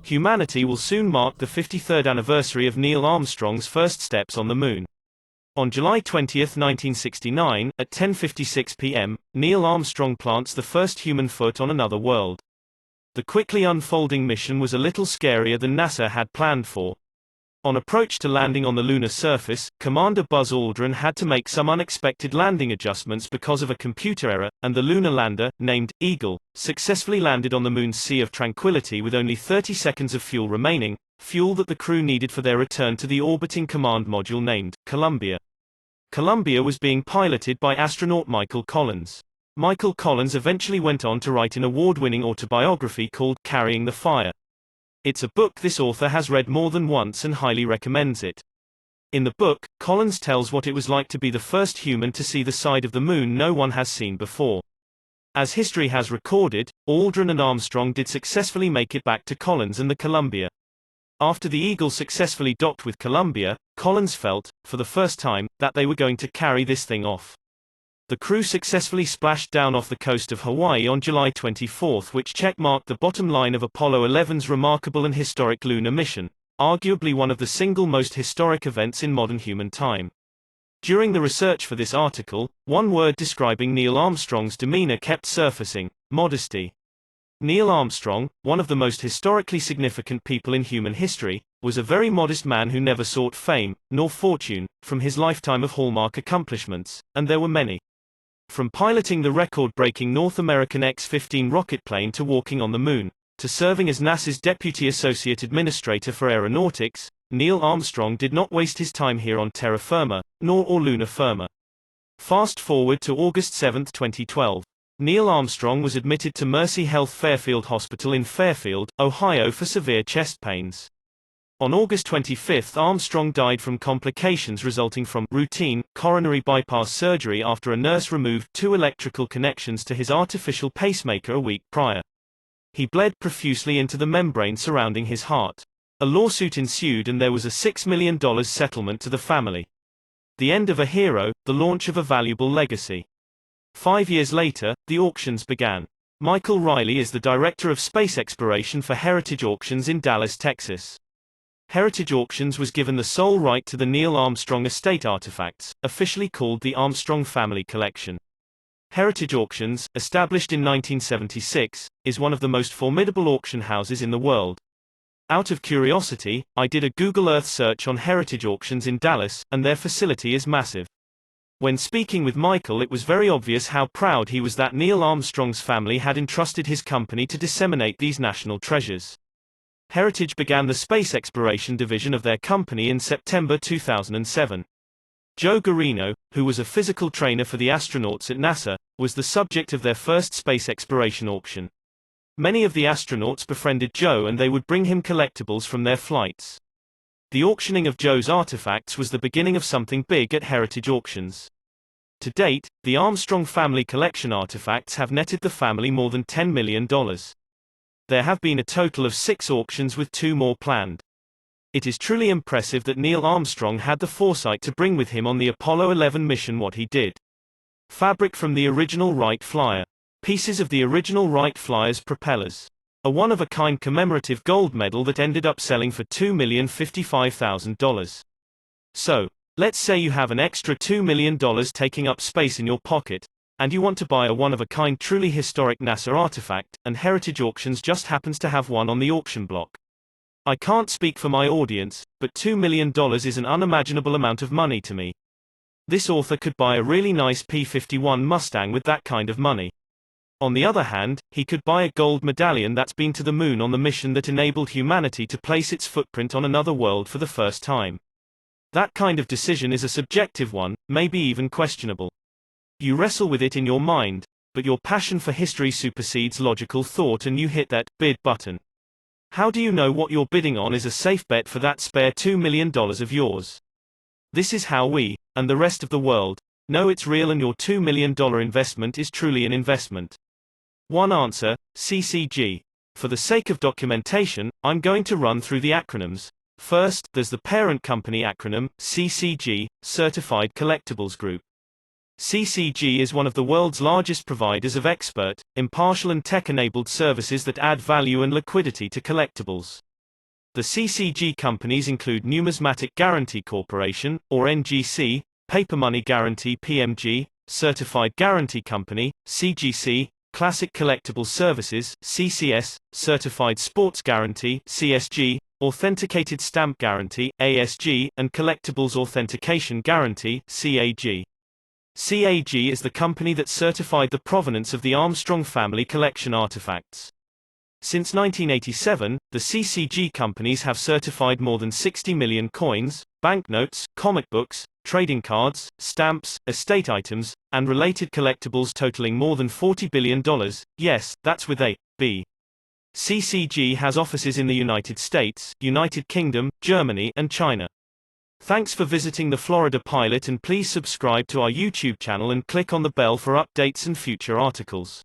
Humanity will soon mark the 53rd anniversary of Neil Armstrong's first steps on the Moon. On July 20, 1969, at 10:56 p.m., Neil Armstrong plants the first human foot on another world. The quickly unfolding mission was a little scarier than NASA had planned for. On approach to landing on the lunar surface, Commander Buzz Aldrin had to make some unexpected landing adjustments because of a computer error, and the lunar lander, named Eagle, successfully landed on the Moon's Sea of Tranquility with only 30 seconds of fuel remaining, fuel that the crew needed for their return to the orbiting command module named Columbia. Columbia was being piloted by astronaut Michael Collins. Michael Collins eventually went on to write an award-winning autobiography called Carrying the Fire. It's a book this author has read more than once and highly recommends it. In the book, Collins tells what it was like to be the first human to see the side of the Moon no one has seen before. As history has recorded, Aldrin and Armstrong did successfully make it back to Collins and the Columbia. After the Eagle successfully docked with Columbia, Collins felt, for the first time, that they were going to carry this thing off. The crew successfully splashed down off the coast of Hawaii on July 24, which checkmarked the bottom line of Apollo 11's remarkable and historic lunar mission, arguably one of the single most historic events in modern human time. During the research for this article, one word describing Neil Armstrong's demeanor kept surfacing: modesty. Neil Armstrong, one of the most historically significant people in human history, was a very modest man who never sought fame, nor fortune, from his lifetime of hallmark accomplishments, and there were many. From piloting the record-breaking North American X-15 rocket plane to walking on the Moon, to serving as NASA's Deputy Associate Administrator for Aeronautics, Neil Armstrong did not waste his time here on terra firma, nor lunar firma. Fast forward to August 7, 2012. Neil Armstrong was admitted to Mercy Health Fairfield Hospital in Fairfield, Ohio for severe chest pains. On August 25, Armstrong died from complications resulting from routine coronary bypass surgery after a nurse removed 2 electrical connections to his artificial pacemaker a week prior. He bled profusely into the membrane surrounding his heart. A lawsuit ensued and there was a $6 million settlement to the family. The end of a hero, the launch of a valuable legacy. 5 years later, the auctions began. Michael Riley is the director of space exploration for Heritage Auctions in Dallas, Texas. Heritage Auctions was given the sole right to the Neil Armstrong estate artifacts, officially called the Armstrong Family Collection. Heritage Auctions, established in 1976, is one of the most formidable auction houses in the world. Out of curiosity, I did a Google Earth search on Heritage Auctions in Dallas, and their facility is massive. When speaking with Michael, it was very obvious how proud he was that Neil Armstrong's family had entrusted his company to disseminate these national treasures. Heritage began the space exploration division of their company in September 2007. Joe Garino, who was a physical trainer for the astronauts at NASA, was the subject of their first space exploration auction. Many of the astronauts befriended Joe and they would bring him collectibles from their flights. The auctioning of Joe's artifacts was the beginning of something big at Heritage Auctions. To date, the Armstrong Family Collection artifacts have netted the family more than $10 million. There have been a total of 6 auctions with 2 more planned. It is truly impressive that Neil Armstrong had the foresight to bring with him on the Apollo 11 mission what he did. Fabric from the original Wright Flyer. Pieces of the original Wright Flyer's propellers. A one-of-a-kind commemorative gold medal that ended up selling for $2,055,000. So, let's say you have an extra $2 million taking up space in your pocket, and you want to buy a one-of-a-kind truly historic NASA artifact, and Heritage Auctions just happens to have one on the auction block. I can't speak for my audience, but $2 million is an unimaginable amount of money to me. This author could buy a really nice P-51 Mustang with that kind of money. On the other hand, he could buy a gold medallion that's been to the Moon on the mission that enabled humanity to place its footprint on another world for the first time. That kind of decision is a subjective one, maybe even questionable. You wrestle with it in your mind, but your passion for history supersedes logical thought and you hit that bid button. How do you know what you're bidding on is a safe bet for that spare $2 million of yours? This is how we, and the rest of the world, know it's real and your $2 million investment is truly an investment. One answer, CCG. For the sake of documentation, I'm going to run through the acronyms. First, there's the parent company acronym, CCG, Certified Collectibles Group. CCG is one of the world's largest providers of expert, impartial and tech-enabled services that add value and liquidity to collectibles. The CCG companies include Numismatic Guarantee Corporation, or NGC, Paper Money Guarantee PMG, Certified Guarantee Company, CGC, Classic Collectible Services, CCS, Certified Sports Guarantee, CSG, Authenticated Stamp Guarantee, ASG, and Collectibles Authentication Guarantee, CAG. CAG is the company that certified the provenance of the Armstrong family collection artifacts. Since 1987, the CCG companies have certified more than 60 million coins, banknotes, comic books, trading cards, stamps, estate items, and related collectibles totaling more than $40 billion. Yes, that's with a B. CCG has offices in the United States, United Kingdom, Germany, and China. Thanks for visiting the Florida Pilot, and please subscribe to our YouTube channel and click on the bell for updates and future articles.